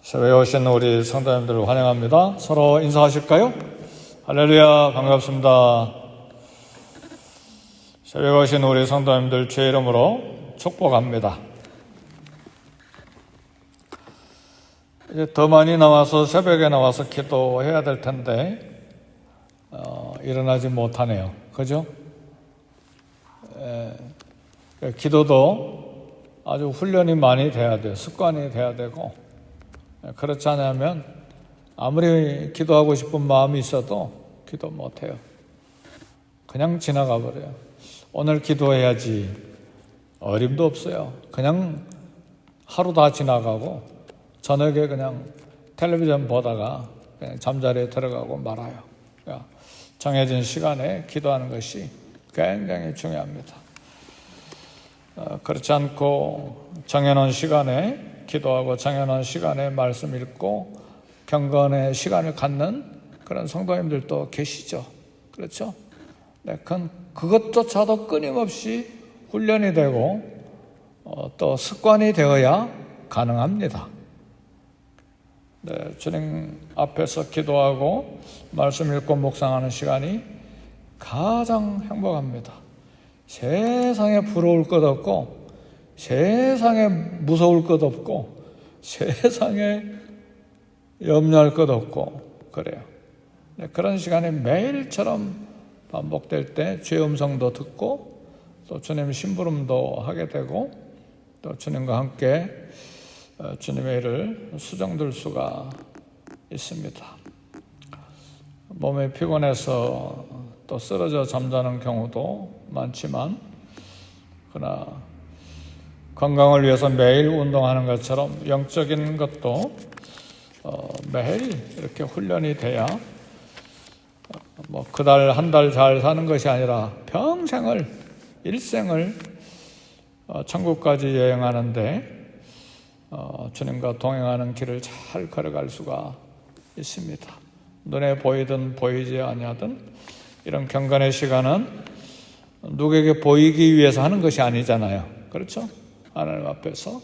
새벽에 오신 우리 성도님들을 환영합니다. 서로 인사하실까요? 할렐루야, 반갑습니다. 새벽에 오신 우리 성도님들 주의 이름으로 축복합니다. 이제 더 많이 나와서 새벽에 나와서 기도해야 될 텐데 일어나지 못하네요. 그죠? 기도도 아주 훈련이 많이 돼야 돼요. 습관이 돼야 되고, 그렇지 않으면 아무리 기도하고 싶은 마음이 있어도 기도 못해요. 그냥 지나가 버려요. 오늘 기도해야지 어림도 없어요. 그냥 하루 다 지나가고 저녁에 그냥 텔레비전 보다가 그냥 잠자리에 들어가고 말아요. 그러니까 정해진 시간에 기도하는 것이 굉장히 중요합니다. 그렇지 않고 정해놓은 시간에 기도하고 정해놓은 시간에 말씀 읽고 경건의 시간을 갖는 그런 성도님들도 계시죠. 그렇죠? 네, 그것조차도 끊임없이 훈련이 되고 또 습관이 되어야 가능합니다. 네, 주님 앞에서 기도하고 말씀 읽고 묵상하는 시간이 가장 행복합니다. 세상에 부러울 것 없고 세상에 무서울 것 없고 세상에 염려할 것 없고 그래요. 네, 그런 시간이 매일처럼 반복될 때 주의 음성도 듣고 또 주님 심부름도 하게 되고 또 주님과 함께 주님의 일을 수정될 수가 있습니다. 몸이 피곤해서 또 쓰러져 잠자는 경우도 많지만 그러나 건강을 위해서 매일 운동하는 것처럼 영적인 것도 매일 이렇게 훈련이 돼야 그달 한 달 잘 사는 것이 아니라 평생을 일생을 천국까지 여행하는데 주님과 동행하는 길을 잘 걸어갈 수가 있습니다. 눈에 보이든 보이지 아니하든 이런 경건의 시간은 누구에게 보이기 위해서 하는 것이 아니잖아요. 그렇죠? 하나님 앞에서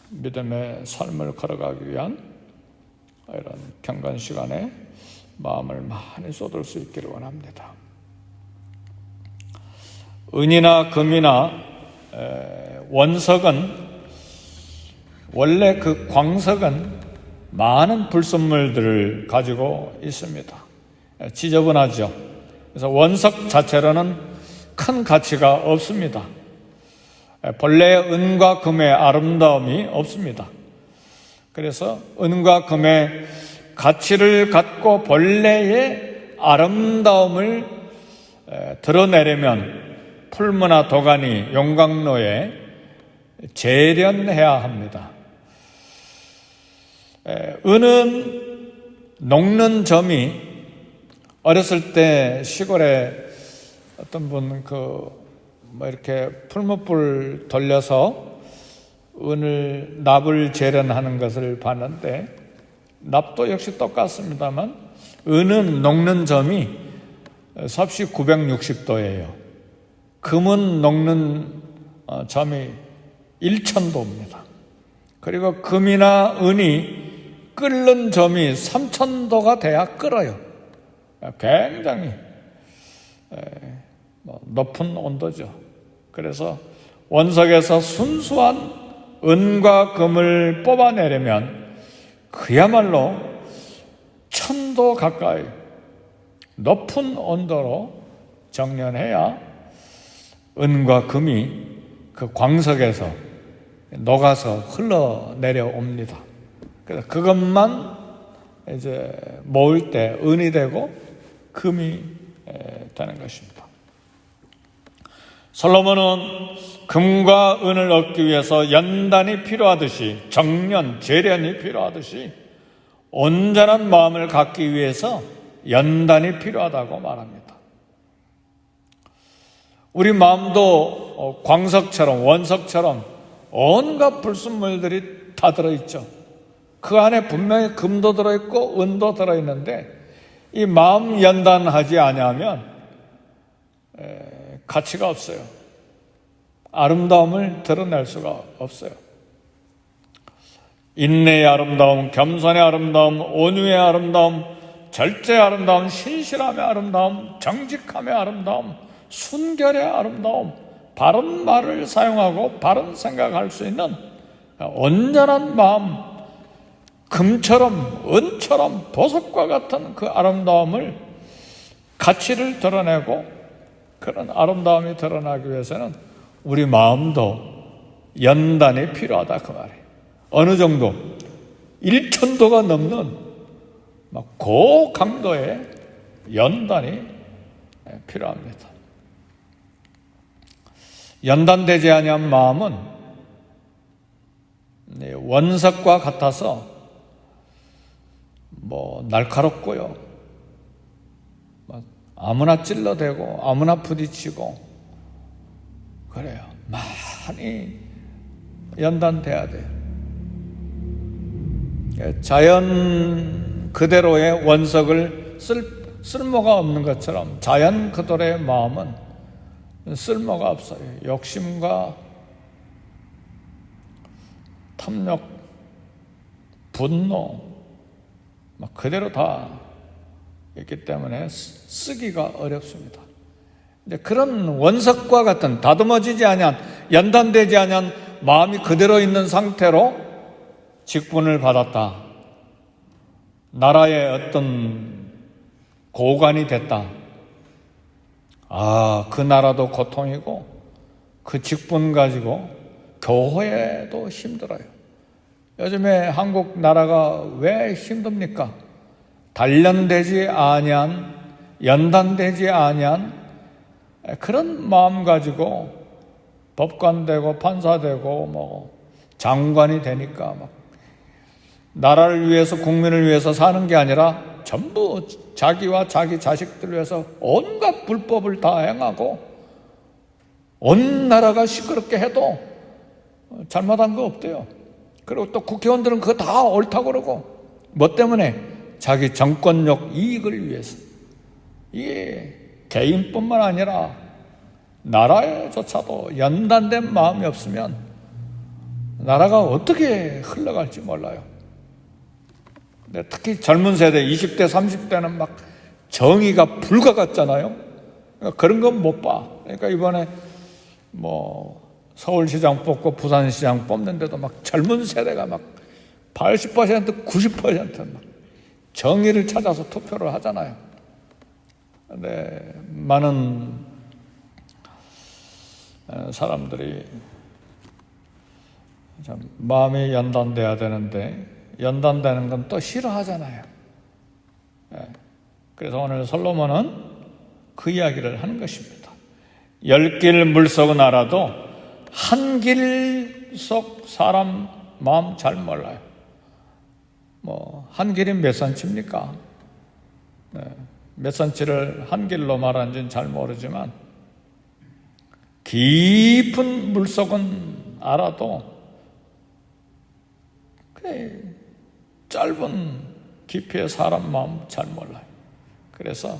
믿음의 삶을 걸어가기 위한 이런 경건 시간에 마음을 많이 쏟을 수 있기를 원합니다. 은이나 금이나 원석은 원래 그 광석은 많은 불순물들을 가지고 있습니다. 지저분하죠. 그래서 원석 자체로는 큰 가치가 없습니다. 본래 은과 금의 아름다움이 없습니다. 그래서 은과 금의 가치를 갖고 본래의 아름다움을 드러내려면 풀무나 도가니, 용광로에 재련해야 합니다. 은은 녹는 점이 어렸을 때 시골에 어떤 분 이렇게 풀무불 돌려서 은을 납을 재련하는 것을 봤는데 납도 역시 똑같습니다만 은은 녹는 점이 섭씨 960도예요. 금은 녹는 점이 1000도입니다. 그리고 금이나 은이 끓는 점이 3000도가 돼야 끓어요. 굉장히 높은 온도죠. 그래서 원석에서 순수한 은과 금을 뽑아내려면 그야말로 1000도 가까이 높은 온도로 정련해야 은과 금이 그 광석에서 녹아서 흘러내려옵니다. 그래서 그것만 이제 모을 때 은이 되고 금이 되는 것입니다. 솔로몬은 금과 은을 얻기 위해서 연단이 필요하듯이 정련, 재련이 필요하듯이 온전한 마음을 갖기 위해서 연단이 필요하다고 말합니다. 우리 마음도 광석처럼 원석처럼 온갖 불순물들이 다 들어있죠. 그 안에 분명히 금도 들어있고 은도 들어있는데 이 마음 연단하지 아니하면 가치가 없어요. 아름다움을 드러낼 수가 없어요. 인내의 아름다움, 겸손의 아름다움, 온유의 아름다움, 절제의 아름다움, 신실함의 아름다움, 정직함의 아름다움, 순결의 아름다움, 바른 말을 사용하고 바른 생각할 수 있는 온전한 마음, 금처럼 은처럼 보석과 같은 그 아름다움을, 가치를 드러내고 그런 아름다움이 드러나기 위해서는 우리 마음도 연단이 필요하다 그 말이에요. 어느 정도 1천도가 넘는 고강도의 연단이 필요합니다. 연단되지 아니한 마음은 원석과 같아서 날카롭고요, 아무나 찔러대고 아무나 부딪히고 그래요. 많이 연단돼야 돼요. 자연 그대로의 원석을 쓸모가 없는 것처럼 자연 그대로의 마음은 쓸모가 없어요. 욕심과 탐욕, 분노 그대로 다 있기 때문에 쓰기가 어렵습니다. 이제 그런 원석과 같은 다듬어지지 아니한, 연단되지 아니한 마음이 그대로 있는 상태로 직분을 받았다, 나라의 어떤 고관이 됐다, 그 나라도 고통이고 그 직분 가지고 교회도 힘들어요. 요즘에 한국 나라가 왜 힘듭니까? 단련되지 아니한, 연단되지 아니한 그런 마음 가지고 법관 되고 판사 되고 장관이 되니까 나라를 위해서, 국민을 위해서 사는 게 아니라 전부 자기와 자기 자식들을 위해서 온갖 불법을 다 행하고, 온 나라가 시끄럽게 해도 잘못한 거 없대요. 그리고 또 국회의원들은 그거 다 옳다고 그러고, 뭐 때문에? 자기 정권력 이익을 위해서. 이게 개인뿐만 아니라 나라에조차도 연단된 마음이 없으면 나라가 어떻게 흘러갈지 몰라요. 근데 특히 젊은 세대 20대 30대는 정의가 불과 같잖아요. 그러니까 그런 건 못 봐. 그러니까 이번에 서울시장 뽑고 부산시장 뽑는데도 젊은 세대가 80%, 90% 정의를 찾아서 투표를 하잖아요. 근데 많은 사람들이 참 마음이 연단돼야 되는데 연단되는 건 또 싫어하잖아요. 그래서 오늘 솔로몬은 그 이야기를 하는 것입니다. 10길 물속은 알아도 한 길 속 사람 마음 잘 몰라요. 한 길이 몇 센치입니까? 몇 센치를 한 길로 말하는지는 잘 모르지만 깊은 물속은 알아도 짧은 깊이의 사람 마음 잘 몰라요. 그래서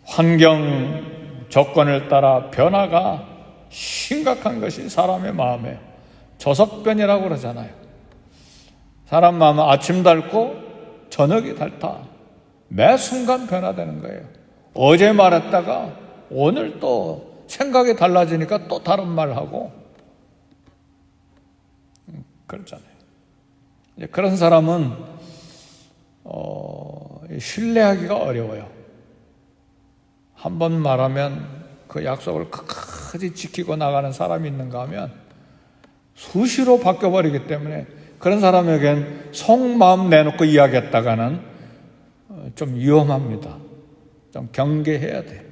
환경 조건을 따라 변화가 심각한 것이 사람의 마음에 조석변이라고 그러잖아요. 사람 마음은 아침 닳고 저녁이 닳다. 매 순간 변화되는 거예요. 어제 말했다가 오늘 또 생각이 달라지니까 또 다른 말하고 그렇잖아요. 그런 사람은 신뢰하기가 어려워요. 한 번 말하면 그 약속을 끝까지 지키고 나가는 사람이 있는가 하면 수시로 바뀌어버리기 때문에 그런 사람에겐 속마음 내놓고 이야기했다가는 좀 위험합니다. 좀 경계해야 돼요.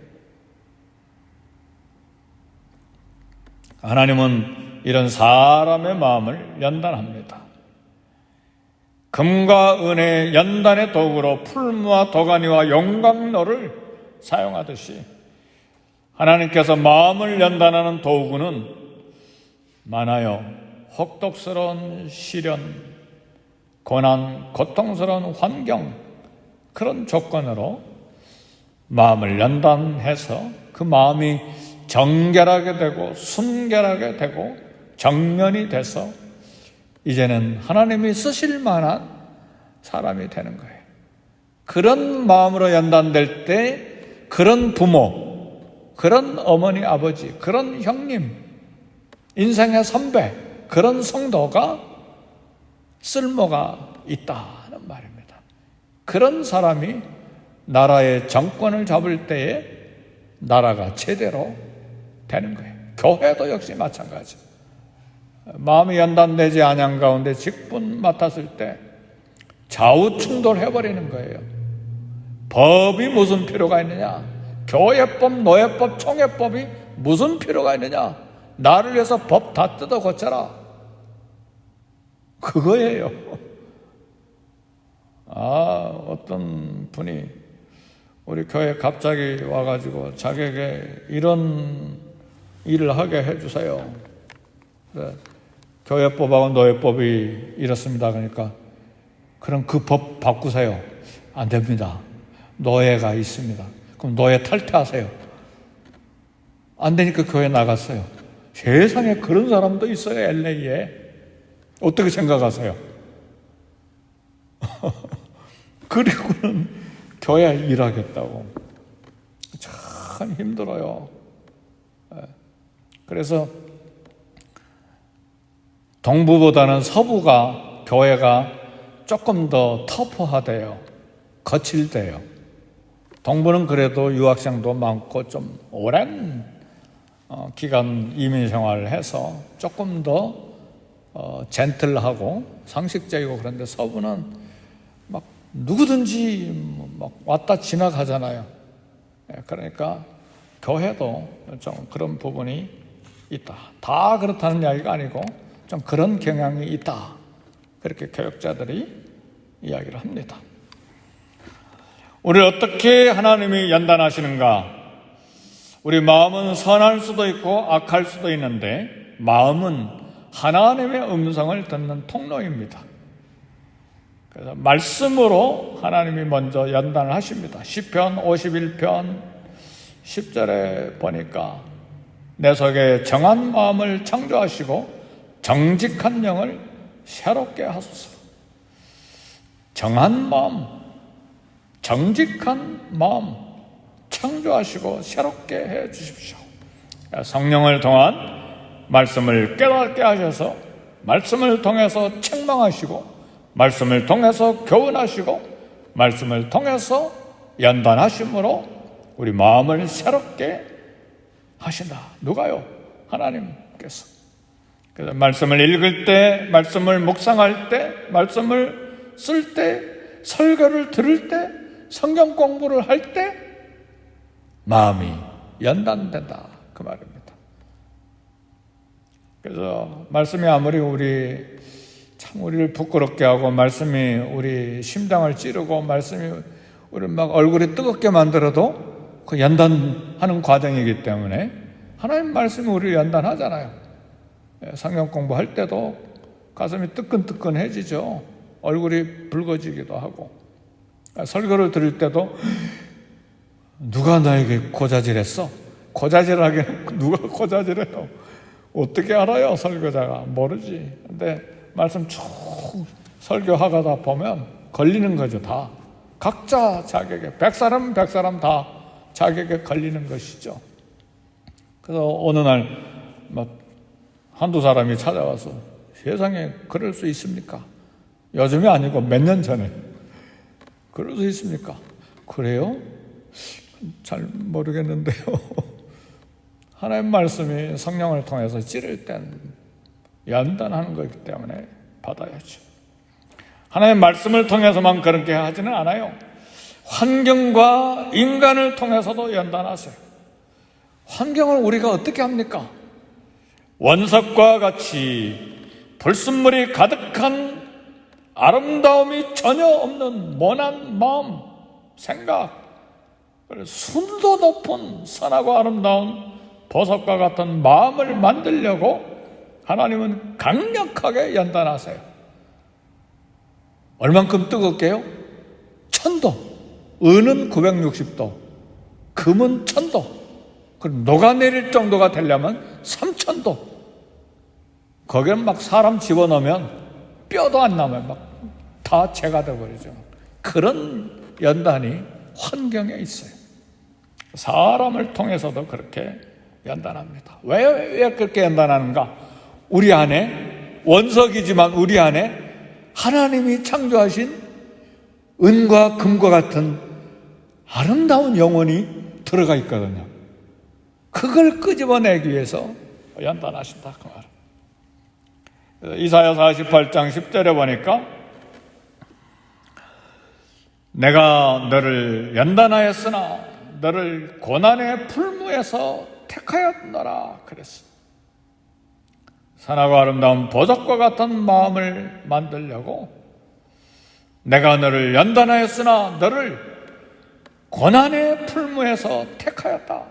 하나님은 이런 사람의 마음을 연단합니다. 금과 은의 연단의 도구로 풀무와 도가니와 용광로를 사용하듯이 하나님께서 마음을 연단하는 도구는 많아요. 혹독스러운 시련, 고난, 고통스러운 환경, 그런 조건으로 마음을 연단해서 그 마음이 정결하게 되고 순결하게 되고 정련이 돼서 이제는 하나님이 쓰실 만한 사람이 되는 거예요. 그런 마음으로 연단될 때 그런 부모, 그런 어머니, 아버지, 그런 형님, 인생의 선배, 그런 성도가 쓸모가 있다는 말입니다. 그런 사람이 나라의 정권을 잡을 때에 나라가 제대로 되는 거예요. 교회도 역시 마찬가지. 마음이 연단되지 아니한 가운데 직분 맡았을 때 좌우 충돌해버리는 거예요. 법이 무슨 필요가 있느냐? 교회법, 노예법, 총회법이 무슨 필요가 있느냐? 나를 위해서 법 다 뜯어 고쳐라. 그거예요. 어떤 분이 우리 교회 갑자기 와가지고 자기에게 이런 일을 하게 해주세요. 그래, 교회법하고 노예법이 이렇습니다. 그러니까 그럼 그 법 바꾸세요. 안 됩니다. 노예가 있습니다. 그럼 노예 탈퇴하세요. 안 되니까 교회 나갔어요. 세상에 그런 사람도 있어요. LA에. 어떻게 생각하세요? 그리고는 교회 일하겠다고. 참 힘들어요. 그래서 동부보다는 서부가 교회가 조금 더 터프하대요. 거칠대요. 동부는 그래도 유학생도 많고 좀 오랜 기간 이민 생활을 해서 조금 더 젠틀하고 상식적이고, 그런데 서부는 막 누구든지 막 왔다 지나가잖아요. 그러니까 교회도 좀 그런 부분이 있다. 다 그렇다는 이야기가 아니고 좀 그런 경향이 있다. 그렇게 교육자들이 이야기를 합니다. 우리를 어떻게 하나님이 연단하시는가? 우리 마음은 선할 수도 있고 악할 수도 있는데 마음은 하나님의 음성을 듣는 통로입니다. 그래서 말씀으로 하나님이 먼저 연단을 하십니다. 시편 51편 10절에 보니까 내 속에 정한 마음을 창조하시고 정직한 영을 새롭게 하소서. 정한 마음, 정직한 마음 창조하시고 새롭게 해 주십시오. 성령을 통한 말씀을 깨닫게 하셔서 말씀을 통해서 책망하시고 말씀을 통해서 교훈하시고 말씀을 통해서 연단하심으로 우리 마음을 새롭게 하신다. 누가요? 하나님께서. 그래서 말씀을 읽을 때, 말씀을 묵상할 때, 말씀을 쓸 때, 설교를 들을 때, 성경 공부를 할 때 마음이 연단된다. 그 말입니다. 그래서 말씀이 아무리 우리를 부끄럽게 하고 말씀이 우리 심장을 찌르고 말씀이 우리 막 얼굴이 뜨겁게 만들어도 그 연단하는 과정이기 때문에 하나님 말씀이 우리를 연단하잖아요. 성경 공부할 때도 가슴이 뜨끈뜨끈해지죠. 얼굴이 붉어지기도 하고, 설교를 들을 때도 누가 나에게 고자질했어? 고자질하게 누가 고자질해요? 어떻게 알아요? 설교자가 모르지. 근데 말씀 쭉 설교하다 보면 걸리는 거죠. 다 각자 자격에 100사람 다 자격에 걸리는 것이죠. 그래서 어느 날 한두 사람이 찾아와서 세상에 그럴 수 있습니까? 요즘이 아니고 몇 년 전에 그럴 수 있습니까? 그래요? 잘 모르겠는데요. 하나님 말씀이 성령을 통해서 찌를 땐 연단하는 거기 때문에 받아야죠. 하나님 말씀을 통해서만 그렇게 하지는 않아요. 환경과 인간을 통해서도 연단하세요. 환경을 우리가 어떻게 합니까? 원석과 같이 불순물이 가득한 아름다움이 전혀 없는 모난 마음, 생각, 순도 높은 선하고 아름다운 보석과 같은 마음을 만들려고 하나님은 강력하게 연단하세요. 얼만큼 뜨겁게요? 1000도, 은은 960도, 금은 1000도, 그럼 녹아내릴 정도가 되려면 3000도. 거기에 막 사람 집어넣으면 뼈도 안 남아요. 막 다 재가 되어버리죠. 그런 연단이 환경에 있어요. 사람을 통해서도 그렇게 연단합니다. 왜 그렇게 연단하는가? 우리 안에, 원석이지만 우리 안에 하나님이 창조하신 은과 금과 같은 아름다운 영혼이 들어가 있거든요. 그걸 끄집어내기 위해서 연단하신다 그 말. 이사야 48장 10절에 보니까 내가 너를 연단하였으나 너를 고난의 풀무에서 택하였노라 그랬어. 선하고 아름다운 보석과 같은 마음을 만들려고 내가 너를 연단하였으나 너를 고난의 풀무에서 택하였다.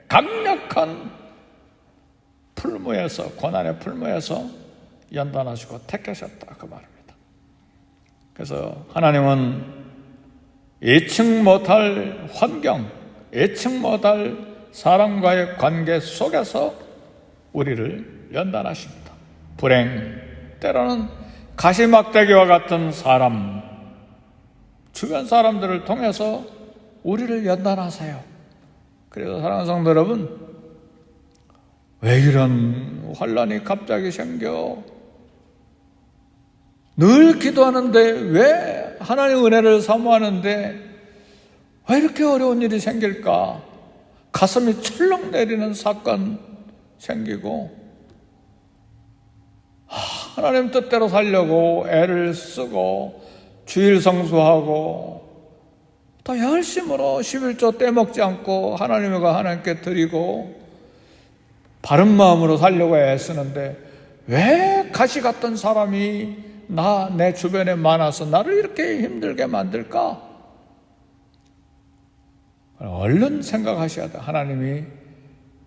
강력한 풀무에서, 고난의 풀무에서 연단하시고 택하셨다 그 말입니다. 그래서 하나님은 예측 못할 환경, 예측 못할 사람과의 관계 속에서 우리를 연단하십니다. 불행, 때로는 가시막대기와 같은 사람, 주변 사람들을 통해서 우리를 연단하세요. 그래서 사랑하는 성도 여러분, 왜 이런 환난이 갑자기 생겨? 늘 기도하는데 왜 하나님의 은혜를 사모하는데 왜 이렇게 어려운 일이 생길까? 가슴이 철렁 내리는 사건 생기고 하나님 뜻대로 살려고 애를 쓰고 주일 성수하고 또 열심으로 11조 떼먹지 않고 하나님께 드리고 바른 마음으로 살려고 애쓰는데 왜 가시 같던 사람이 내 주변에 많아서 나를 이렇게 힘들게 만들까? 얼른 생각하셔야 돼. 하나님이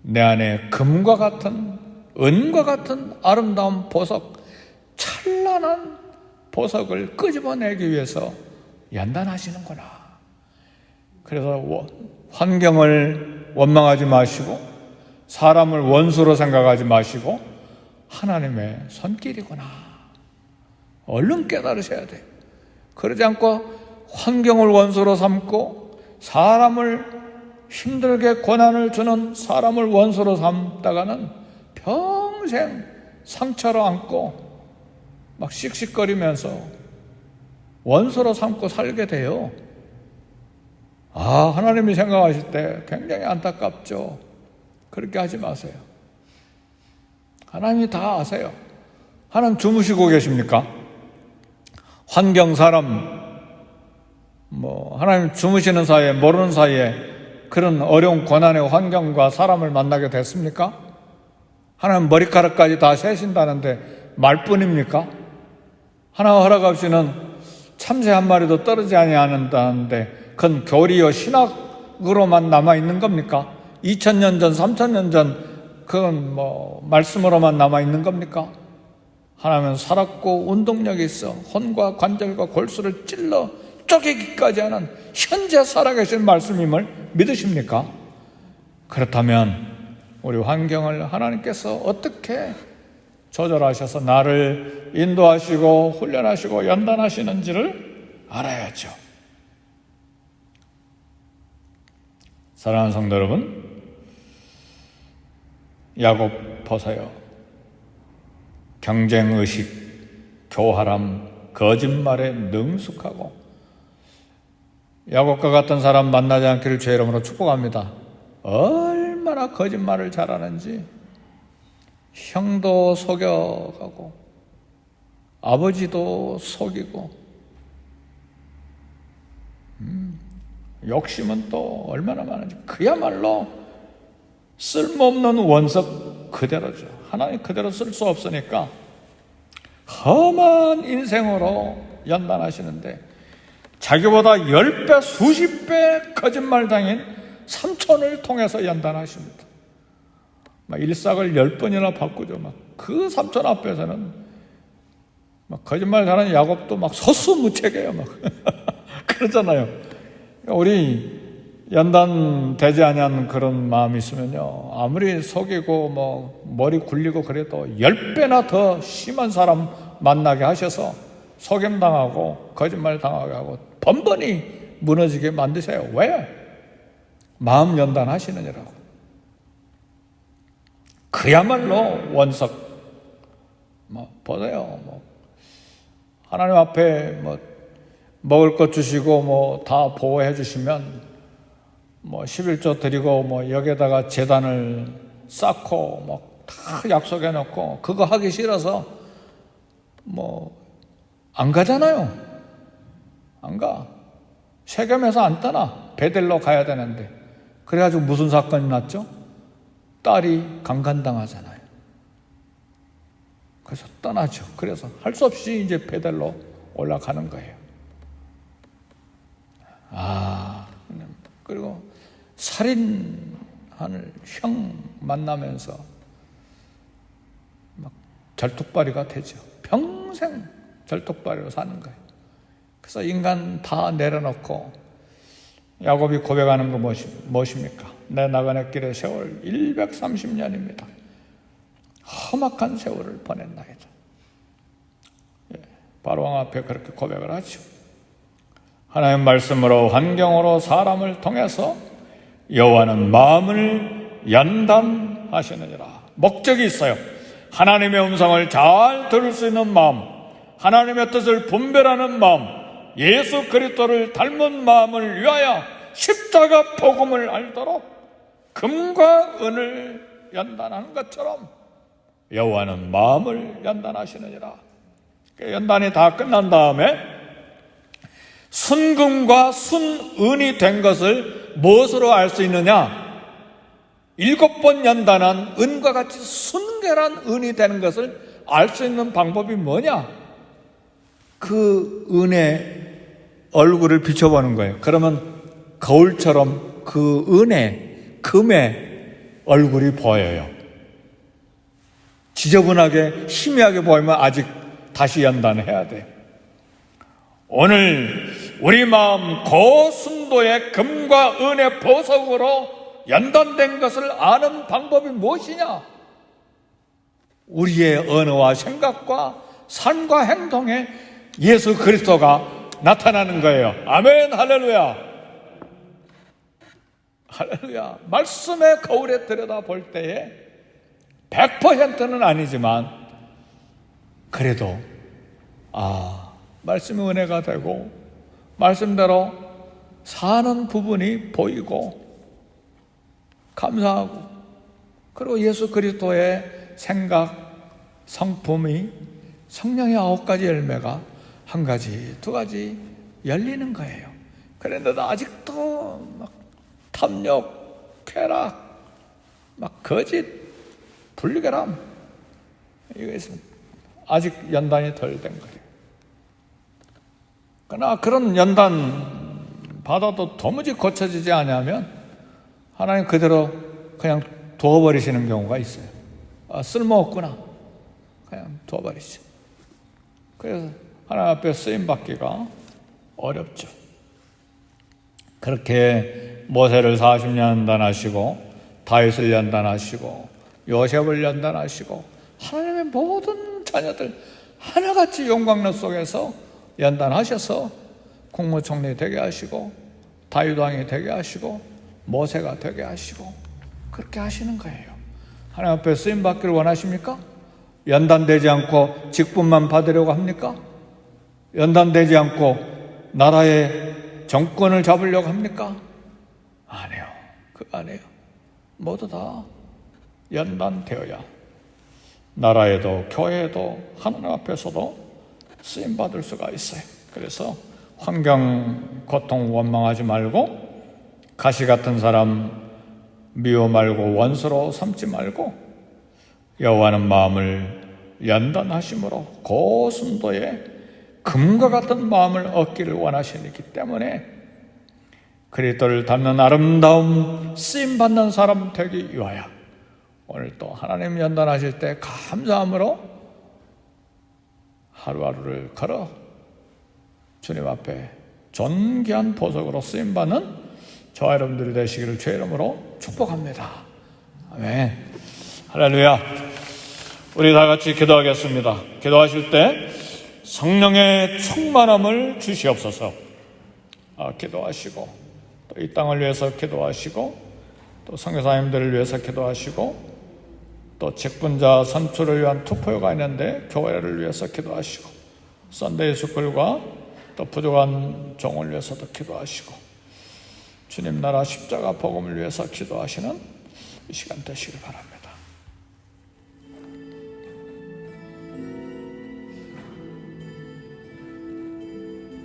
내 안에 금과 같은, 은과 같은 아름다운 보석, 찬란한 보석을 끄집어내기 위해서 연단하시는구나. 그래서 환경을 원망하지 마시고 사람을 원수로 생각하지 마시고 하나님의 손길이구나. 얼른 깨달으셔야 돼요. 그러지 않고 환경을 원수로 삼고 사람을 힘들게 고난을 주는 사람을 원수로 삼다가는 평생 상처로 안고 막 씩씩거리면서 원수로 삼고 살게 돼요. 하나님이 생각하실 때 굉장히 안타깝죠. 그렇게 하지 마세요. 하나님이 다 아세요. 하나님 주무시고 계십니까? 환경, 사람, 하나님 주무시는 사이에, 모르는 사이에 그런 어려운 고난의 환경과 사람을 만나게 됐습니까? 하나님 머리카락까지 다 세신다는데 말뿐입니까? 하나님 허락 없이는 참새 한 마리도 떨어지지 아니하는다는데 그건 교리여 신학으로만 남아있는 겁니까? 2000년 전, 3000년 전 그건 말씀으로만 남아있는 겁니까? 하나님은 살았고 운동력이 있어 혼과 관절과 골수를 찔러 쪼개기까지 하는 현재 살아계신 말씀임을 믿으십니까? 그렇다면 우리 환경을 하나님께서 어떻게 조절하셔서 나를 인도하시고 훈련하시고 연단하시는지를 알아야죠. 사랑하는 성도 여러분, 야곱 보세요. 경쟁의식, 교활함, 거짓말에 능숙하고 야곱과 같은 사람 만나지 않기를 주의 이름으로 축복합니다. 얼마나 거짓말을 잘하는지 형도 속여가고 아버지도 속이고 욕심은 또 얼마나 많은지 그야말로 쓸모없는 원석 그대로죠. 하나님 그대로 쓸 수 없으니까 험한 인생으로 연단하시는데 자기보다 10배, 수십 배 거짓말 당인 삼촌을 통해서 연단하십니다. 일삭을 10번이나 바꾸죠. 그 삼촌 앞에서는 거짓말 잘하는 야곱도 서수무책이에요. 그러잖아요. 우리 연단되지 않은 그런 마음이 있으면요, 아무리 속이고 머리 굴리고 그래도 10배나 더 심한 사람 만나게 하셔서 속임당하고 거짓말 당하게 하고 번번이 무너지게 만드세요. 왜? 마음 연단하시느니라고. 그야말로 원석. 보세요. 하나님 앞에 먹을 것 주시고 다 보호해 주시면 11조 드리고 여기에다가 제단을 쌓고 다 약속해 놓고 그거 하기 싫어서 안 가잖아요. 안 가. 세겜에서 안 떠나. 베델로 가야 되는데. 그래가지고 무슨 사건이 났죠? 딸이 강간당하잖아요. 그래서 떠나죠. 그래서 할 수 없이 이제 베델로 올라가는 거예요. 그리고 살인하는 형 만나면서 막 절뚝발이가 되죠. 평생 절뚝발이로 사는 거예요. 그래서 인간 다 내려놓고 야곱이 고백하는 거 무엇입니까? 내 나그네 길의 세월 130년입니다. 험악한 세월을 보냈나이다. 바로왕 앞에 그렇게 고백을 하죠. 하나님 말씀으로 환경으로 사람을 통해서 여호와는 마음을 연단하시느니라. 목적이 있어요. 하나님의 음성을 잘 들을 수 있는 마음, 하나님의 뜻을 분별하는 마음, 예수 그리스도를 닮은 마음을 위하여 십자가 복음을 알도록 금과 은을 연단하는 것처럼 여호와는 마음을 연단하시느니라. 연단이 다 끝난 다음에 순금과 순은이 된 것을 무엇으로 알 수 있느냐? 7번 연단한 은과 같이 순결한 은이 되는 것을 알 수 있는 방법이 뭐냐? 그 은의 얼굴을 비춰보는 거예요. 그러면 거울처럼 그 은의, 금의 얼굴이 보여요. 지저분하게 희미하게 보이면 아직 다시 연단해야 돼요. 오늘 우리 마음 고순도의 금과 은의 보석으로 연단된 것을 아는 방법이 무엇이냐? 우리의 언어와 생각과 삶과 행동에 예수 그리스도가 나타나는 거예요. 아멘, 할렐루야. 할렐루야. 말씀의 거울에 들여다 볼 때에 100%는 아니지만 그래도 말씀의 은혜가 되고 말씀대로 사는 부분이 보이고 감사하고, 그리고 예수 그리스도의 생각, 성품이 성령의 9가지 열매가 1가지, 2가지 열리는 거예요. 그런데도 아직도 막 탐욕, 쾌락, 막 거짓, 불결함, 이거 있으면 아직 연단이 덜 된 거예요. 그러나 그런 연단 받아도 도무지 고쳐지지 않으면 하나님 그대로 그냥 두어버리시는 경우가 있어요. 쓸모없구나. 그냥 두어버리죠. 그래서 하나님 앞에 쓰임받기가 어렵죠. 그렇게 모세를 40년 연단하시고 다윗을 연단하시고 요셉을 연단하시고 하나님의 모든 자녀들 하나같이 영광로 속에서 연단하셔서 국무총리 되게 하시고 다윗 왕이 되게 하시고 모세가 되게 하시고 그렇게 하시는 거예요. 하나님 앞에 쓰임받기를 원하십니까? 연단되지 않고 직분만 받으려고 합니까? 연단되지 않고 나라의 정권을 잡으려고 합니까? 아니에요. 그거 아니에요. 모두 다 연단되어야 나라에도 교회에도 하나님 앞에서도 쓰임받을 수가 있어요. 그래서 환경, 고통 원망하지 말고 가시 같은 사람 미워 말고 원수로 삼지 말고 여호와는 마음을 연단하심으로 고순도의 금과 같은 마음을 얻기를 원하시기 때문에 그리스도를 닮는 아름다움 쓰임받는 사람 되기 위하여 오늘 또 하나님 연단하실 때 감사함으로 하루하루를 걸어 주님 앞에 존귀한 보석으로 쓰임받는 저와 여러분들이 되시기를 주의 이름으로 축복합니다. 아멘. 할렐루야. 우리 다 같이 기도하겠습니다. 기도하실 때 성령의 충만함을 주시옵소서. 기도하시고 또 이 땅을 위해서 기도하시고 또 선교사님들을 위해서 기도하시고 또 직분자 선출을 위한 투표가 있는데 교회를 위해서 기도하시고 썬데이 스쿨과 또 부족한 종을 위해서도 기도하시고 주님 나라 십자가 복음을 위해서 기도하시는 이 시간 되시길 바랍니다.